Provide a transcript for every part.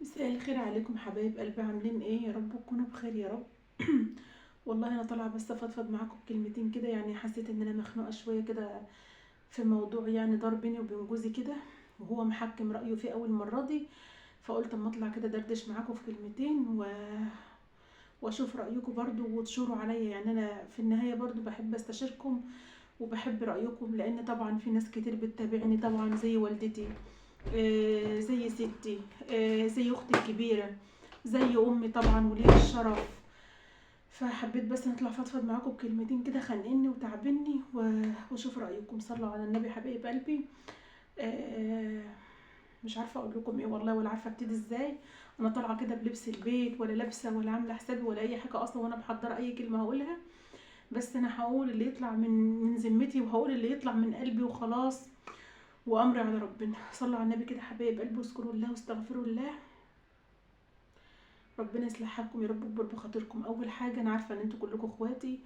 مساء الخير عليكم حبايب قلبي، عاملين ايه؟ يا رب تكونوا بخير يا رب. والله انا طالعه بس افضفض معاكم بكلمتين كده، يعني حسيت ان انا مخنوقه شويه كده في موضوع يعني دار بيني وبين جوزي كده، وهو محكم رايه فيه اول مره دي. فقلت اما اطلع كده دردش معاكم في كلمتين واشوف رايكم برضو وتشوروا عليا. يعني انا في النهايه برضو بحب استشيركم وبحب رايكم، لان طبعا في ناس كتير بتتابعني طبعا، زي والدتي، زي ستي، زي اختي الكبيره، زي امي طبعا ولي الشرف. فحبيت بس نطلع فضفض معاكم بكلمتين كده خانقني وتعبني واشوف رايكم. صلوا على النبي حبايب قلبي. آه، مش عارفه اقول لكم ايه والله، ولا عارفه ابتدي ازاي. انا طالعه كده بلبس البيت، ولا لابسه ولا عامله حسابي ولا اي حاجه اصلا، وانا محضره اي كلمه هقولها. بس انا هقول اللي يطلع من ذمتي، وهقول اللي يطلع من قلبي وخلاص، وامري على ربنا. صلوا على النبي كده حبايب قلبي، واذكروا الله واستغفروا الله. ربنا يصلح حالكم يا رب ويكبر بخاطركم. اول حاجه، انا عارفه ان انتوا كلكم اخواتي،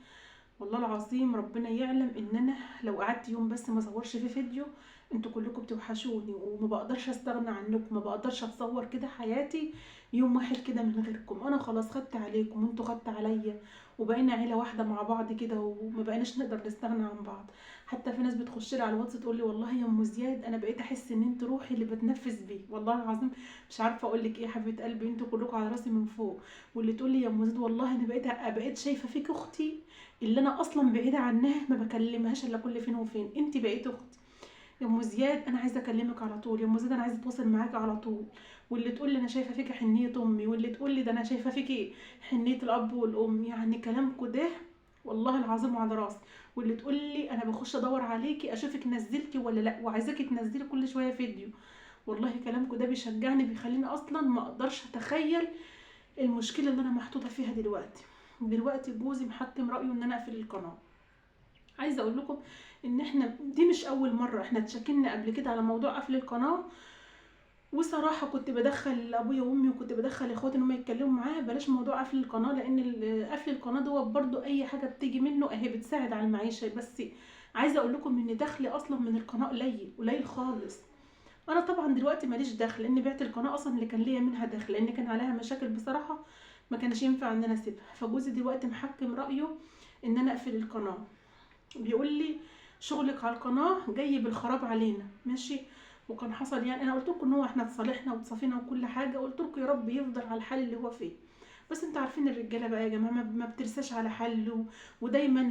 والله العظيم ربنا يعلم ان انا لو قعدت يوم بس ما اصورش فيه فيديو، انتوا كلكم بتوحشوني، وما بقدرش استغنى عنكم، ما بقدرش اتصور كده حياتي يوم واحد كده من غيركم. انا خلاص خدت عليكم وانتوا خدت عليا، وبقينا عيله واحده مع بعض كده، وما بقيناش نقدر نستغنى عن بعض. حتى في ناس بتخش لي على الواتس تقول لي والله يا ام زياد انا بقيت احس ان انت روحي اللي بتنفس بيه، والله العظيم مش عارفه اقول لك ايه يا حبيبه قلبي، انتوا كلكم على راسي من فوق. واللي تقول لي يا ام زياد والله انا بقيت شايفه فيك اختي، اللي انا اصلا بعيده عنها ما بكلمهاش الا كل فين وفين، انت بقيت اختي يا ام زياد، انا عايزه اكلمك على طول يا ام زياد، انا عايزه اتواصل معاكي على طول. واللي تقول لي انا شايفه فيكي حنيه امي، واللي تقول لي ده انا شايفه فيكي حنيه الاب والام، يعني كلامكم ده والله العظيم على راسي. واللي تقول لي انا بخش ادور عليكي اشوفك نزلتي ولا لا، وعايزاكي تنزلي كل شويه فيديو، والله كلامكم ده بيشجعني، بيخليني اصلا ما اقدرش اتخيل المشكله اللي انا محطوطه فيها دلوقتي. دلوقتي جوزي محكم رايه ان انا اقفل القناه. عايزه اقول لكم ان احنا دي مش اول مره، احنا اتشكلنا قبل كده على موضوع قفل القناه. وصراحه كنت بدخل ابويا وامي، وكنت بدخل اخواتي ان هم يتكلموا معايا بلاش موضوع قفل القناه، لان قفل القناه دوت برضو اي حاجه بتيجي منه اهي بتساعد على المعيشه. بس عايزه اقول لكم ان دخلي اصلا من القناه قليل قليل خالص. انا طبعا دلوقتي ماليش دخل، لان بعت القناه اصلا اللي كان ليا منها دخل، لان كان عليها مشاكل بصراحه، ما كانش ينفع ان انا اسيبها. فجوزي دلوقتي محكم رايه ان انا اقفل القناه. بيقول لي شغلك على القناه جاي بالخراب علينا، ماشي. وكان حصل، يعني انا قلت لكم ان هو احنا اتصالحنا وتصافينا وكل حاجه، قلت لكم يا رب يفضل على الحال اللي هو فيه. بس انتوا عارفين الرجاله بقى يا جماعه ما بترساش على حل، ودايما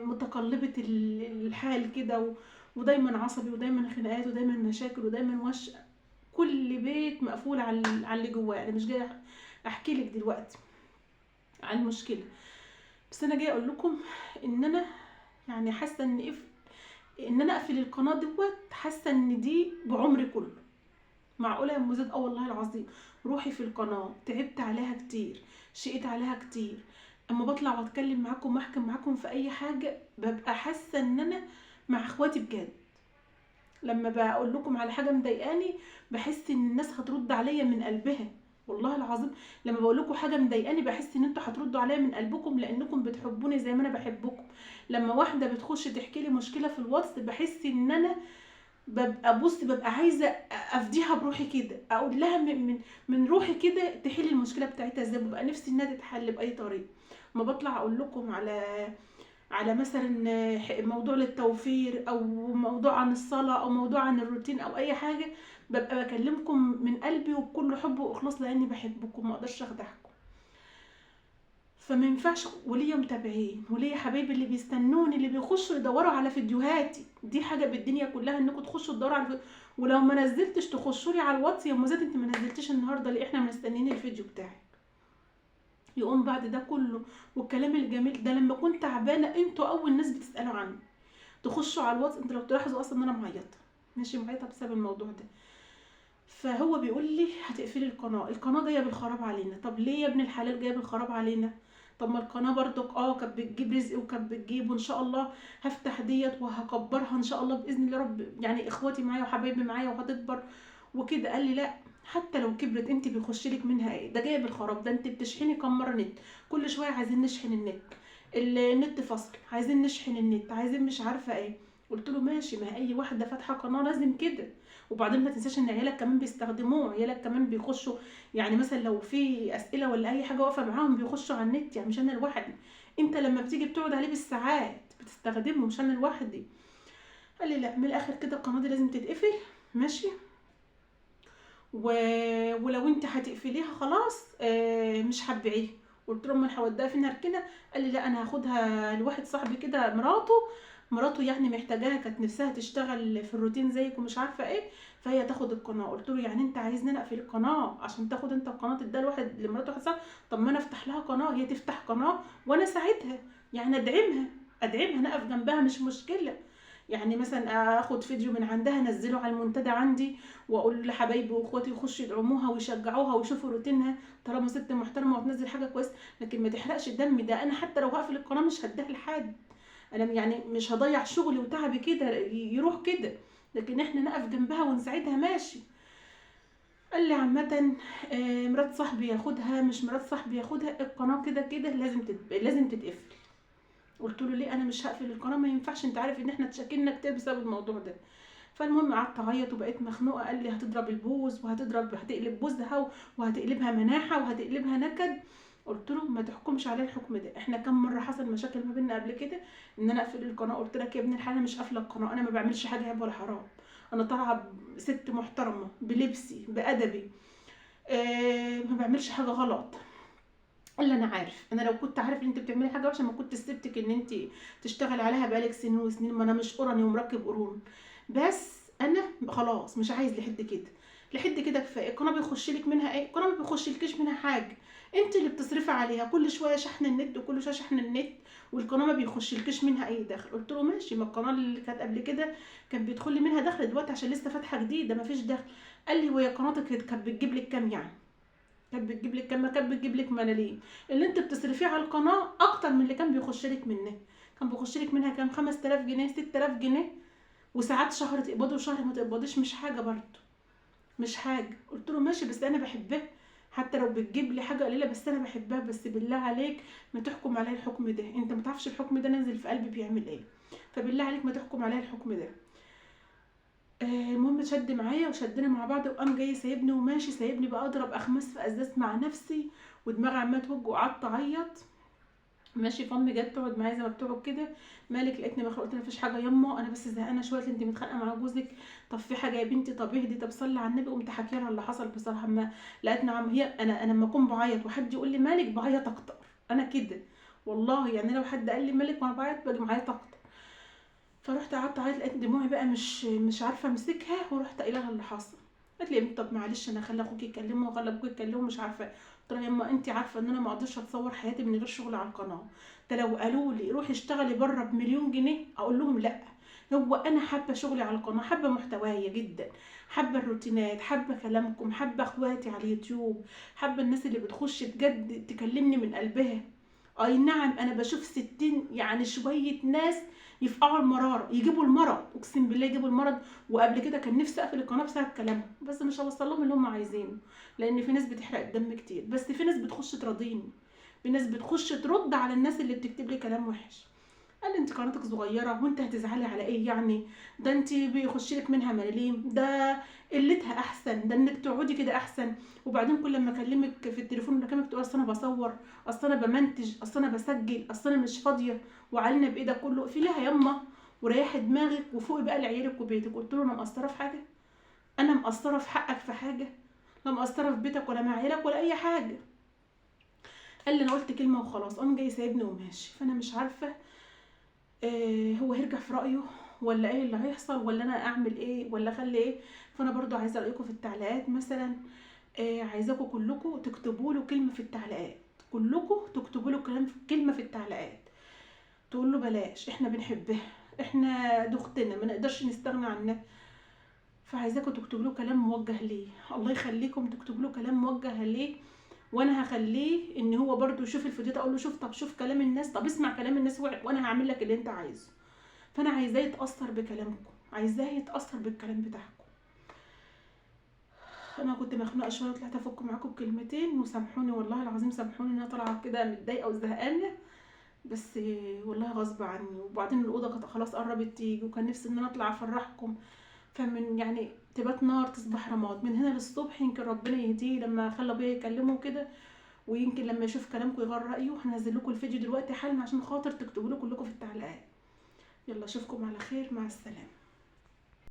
متقلبه الحال كده، ودايما عصبي، ودايما خناقات، ودايما مشاكل، ودايما كل بيت مقفول على اللي جواه. انا مش جايه احكي لك دلوقتي عن المشكله، بس انا جايه اقول لكم ان انا يعني حاسه ان انا اقفل القناه دوت، حاسه ان دي بعمري كله. معقوله يا ام زيد؟ اه والله العظيم روحي في القناه تعبت عليها كتير، شقيت عليها كتير. اما بطلع واتكلم معاكم واحكم معاكم في اي حاجه ببقى حاسه ان انا مع اخواتي بجد. لما بقول لكم على حاجه مضايقاني بحس ان الناس هترد عليا من قلبها، والله العظيم. لما بقول لكم حاجه مضايقاني بحس ان انتوا هتردوا عليا من قلبكم، لانكم بتحبوني زي ما انا بحبكم. لما واحده بتخش تحكي لي مشكله في الواتس بحس ان انا ببقى عايزه افديها بروحي كده، اقول لها من روحي كده تحل المشكله بتاعتها ازاي، ببقى نفسي انها تتحل باي طريقه. ما بطلع اقول لكم على مثلا موضوع للتوفير، او موضوع عن الصلاة، او موضوع عن الروتين، او اي حاجة، ببقى بكلمكم من قلبي وبكل حب واخلاص، لاني بحبكم ما اقدرش اخدعكم. فما ينفعش، وليا متابعين وليا حبايبي اللي بيستنوني، اللي بيخشوا يدوروا على فيديوهاتي، دي حاجه بالدنيا كلها انكم تخشوا تدوروا على ولو ما نزلتش تخشوا لي على الواتس يا ام زيد انت ما نزلتيش النهارده ليه، احنا مستنيين الفيديو بتاعك. يقوم بعد ده كله والكلام الجميل ده، لما كنت تعبانه انتوا اول ناس بتسالوا عني. تخشوا على الواتس، انت لو تلاحظوا اصلا ان انا معيطه، ماشي، معيطه بسبب الموضوع ده. فهو بيقول لي هتقفلي القناه، القناه جايه بالخراب علينا. طب ليه يا ابن الحلال جايه بالخراب علينا؟ طب ما القناه برضك كانت بتجيب رزق، وكانت بتجيب، وان شاء الله هفتح ديت وهكبرها ان شاء الله باذن الله رب، يعني اخواتي معايا وحبايبي معايا وهتكبر وكده. قال لي لا، حتى لو كبرت انت بيخش لك منها ايه؟ ده جايه بالخراب، ده انت بتشحني كام مره نت، كل شويه عايزين نشحن النت، النت فصل، عايزين نشحن النت، عايزين مش عارفه ايه. قلت له ماشي، ما اي واحده فاتحه قناه لازم كده. وبعدين ما تنساش ان عيالك كمان بيستخدموه، عيالك كمان بيخشوا، يعني مثلا لو في اسئله ولا اي حاجه واقفه معاهم بيخشوا على النت، يعني مش انا لوحدي. انت لما بتيجي بتقعد عليه بالساعات بتستخدمه، مش انا لوحدي. قال لي لا، من الاخر كده القناه دي لازم تتقفل، ماشي. و... ولو انت هتقفليها خلاص مش هتبيعيها. قلت له امال هوديها فين هركنها؟ قال لي لا، انا هاخدها لواحد صاحبي كده، مراته يعني محتاجاها، كانت نفسها تشتغل في الروتين زيك ومش عارفه ايه، فهي تاخد القناه. قلت له يعني انت عايزني انا اقفل القناه عشان تاخد انت القناه تديها لواحد، لمرات واحد صاحبي؟ طب ما انا افتح لها قناه، هي تفتح قناه وانا اساعدها، يعني ادعمها انا اقف جنبها، مش مشكله. يعني مثلا اخد فيديو من عندها انزله على المنتدى عندي، واقول لحبايبي واخواتي يخشوا يدعموها ويشجعوها ويشوفوا روتينها، طالما ست محترمه وتنزل حاجه كويسه. لكن ما تحرقش الدم ده، انا حتى لو هقفل القناه مش هديها لحد، انا يعني مش هضيع شغلي وتعبي كده يروح كده، لكن احنا نقف جنبها ونساعدها، ماشي. قال لي عامه مرات صاحبي ياخدها، مش مرات صاحبي ياخدها، القناه كده كده لازم تتقفل. قلت له ليه؟ انا مش هقفل القناه، ما ينفعش، انت عارف ان احنا اتشكلنا كتير بسبب الموضوع ده. فالمهم قعدت اعيط وبقيت مخنوقه. قال لي هتضرب البوز هتقلب بوزها وهتقلبها مناحه وهتقلبها نكد. قلت له ما تحكمش عليه الحكم ده، احنا كم مره حصل مشاكل ما بيننا قبل كده ان انا اقفل القناه. قلت لك يا ابن الحلال مش قافله القناه، انا ما بعملش حاجه عيب ولا حرام، انا طالعه ست محترمه بلبسي بادبي، ما بعملش حاجه غلط. قال لي انا عارف، انا لو كنت عارف ان انت بتعملي حاجه وحشه ما كنت سبتك ان انت تشتغل عليها بقالك سنين وسنين، ما انا مش قرني ومركب قرون، بس انا خلاص مش عايز لحد كده، لحد كده كفايه. القناه بيخش لك منها ايه؟ القناه ما بيخشلكيش منها حاجه، انت اللي بتصرفي عليها، كل شويه شحن النت وكل شويه شحن النت، والقناه ما بيخشلكيش منها اي دخل. قلت له ماشي، ما القناه اللي كانت قبل كده كان بيدخل لي منها دخل، دلوقتي عشان لسه فاتحه جديده ما فيش دخل. قال لي وهي قناتك كانت بتجيب لك كام يعني؟ كانت بتجيب لك كام؟ كانت بتجيب لك ملاليم، اللي انت بتصرفيه على القناه اكتر من اللي كان بيخش لك منها. كان بيخش لك منها كام؟ 5000 جنيه، 6000 جنيه، وساعات شهر تقبضي وشهر ما تقبضيش، مش حاجه برضه، مش حاجه. قلت له ماشي، بس انا بحبها، حتى لو بتجيب لي حاجه قليله بس انا بحبها، بس بالله عليك ما تحكم عليا الحكم ده، انت ما تعرفش الحكم ده نازل في قلبي بيعمل ايه، فبالله عليك ما تحكم عليا الحكم ده. المهم شد معايا وشدنا مع بعض، وقام جاي سايبني وماشي، سايبني بقى اضرب اخماس في ازاز مع نفسي، ودماغي عماله توج، وقعدت اعيط. ماشي، فامي جت تقعد معايا زي ما بتقعد كده، مالك؟ لقيتني مخنوقه. قلت لها مفيش حاجه يما، انا بس زهقانه شويه، انت متخانقه مع جوزك؟ طب في حاجه يا بنتي؟ طب اهدي، طب صلي على النبي. قمت حكي لها اللي حصل بصراحه. ما لقيتني هي انا لما اكون بعيط وحد يقول لي مالك بعيط اكتر، انا كده والله، يعني لو حد قال لي مالك وانا بعيط باجي معيط اكتر. فرحت قعدت اعيط، لقيت دموعي بقى مش عارفه امسكها، ورحت قايله لها اللي حصل. قالت لي يا بنتي طب معلش، انا خلي اخوكي يكلمه وخلي ابوكي يكلمه، مش عارفه. قلت لها يما انت عارفه ان انا ما اقدرش اتصور حياتي من غير شغل على القناه، ده لو قالوا لي روحي اشتغلي بره بمليون جنيه اقول لهم لا. هو انا حابه شغلي على القناه، حابه محتوايا جدا، حابه الروتينات، حابه كلامكم، حابه اخواتي على اليوتيوب، حابه الناس اللي بتخش بجد تكلمني من قلبها. اي نعم، انا بشوف 60 يعني شويه ناس يفقعوا المراره، يجيبوا المرض، اقسم بالله يجيبوا المرض. وقبل كده كان نفسي اقفل القناه بسبب كلامهم، بس مش هوصل لهم اللي هم عايزينه، لان في ناس بتحرق الدم كتير، بس في ناس بتخش تراضيني، في ناس بتخش ترد على الناس اللي بتكتب لي كلام وحش. قال لي انت قناتك صغيره وانت هتزعلي على ايه يعني؟ ده انت بيخش لك منها ملاليم، ده قلتها احسن، ده انك تقعدي كده احسن. وبعدين كل ما اكلمك في التليفون بكلمك تقول اصل انا بصور، اصل انا بمنتج، اصل انا بسجل، اصل انا مش فاضيه، وعلينا بايدك كله في لها يما، وريحي دماغك وفوقي بقى لعيالك وبيتك. قلت له انا مقصره في حاجه؟ انا مقصره في حقك في حاجه؟ لا مقصره في بيتك ولا مع عيالك ولا اي حاجه. قال لي انا قلت كلمه وخلاص، قام جاي سايبني وماشي. فانا مش عارفه هو هيرجع في رأيه ولا ايه اللي هيحصل، ولا انا اعمل ايه ولا اخلي ايه. فانا برضو عايزه رايكم في التعليقات مثلا. عايزاكم كلكم تكتبوا له كلمه في التعليقات، كلكم تكتبوا له كلمه في التعليقات، تقول له بلاش، احنا بنحبها، احنا دي اختنا ما نقدرش نستغنى عنها. فعايزاكم تكتبوا له كلام موجه ليه، الله يخليكم تكتبوا له كلام موجه ليه. وانا هخليه ان هو برضو يشوف الفيديو ده، اقول له شوف، طب شوف كلام الناس، طب اسمع كلام الناس وانا هعمل لك اللي انت عايزه. فانا عايزاه يتاثر بكلامكم، عايزاه يتاثر بالكلام بتاعكم. انا كنت مخنوقه شويه، طلعت افك معاكم بكلمتين، وسامحوني والله العظيم، سامحوني ان انا طالعه كده متضايقه وزهقانه. بس والله غصب عني. وبعدين الاوضه كانت خلاص قربت تيجي، وكان نفسي ان انا اطلع افرحكم. فمن يعني تبات نار تصبح رماد من هنا للصبح. يمكن ربنا يهديه لما خلى ابويا يكلمه كده، ويمكن لما يشوف كلامكم يغير رايه. هنزل لكم الفيديو دلوقتي حالا عشان خاطر تكتبوا له كلكم في التعليقات. يلا اشوفكم على خير، مع السلامه.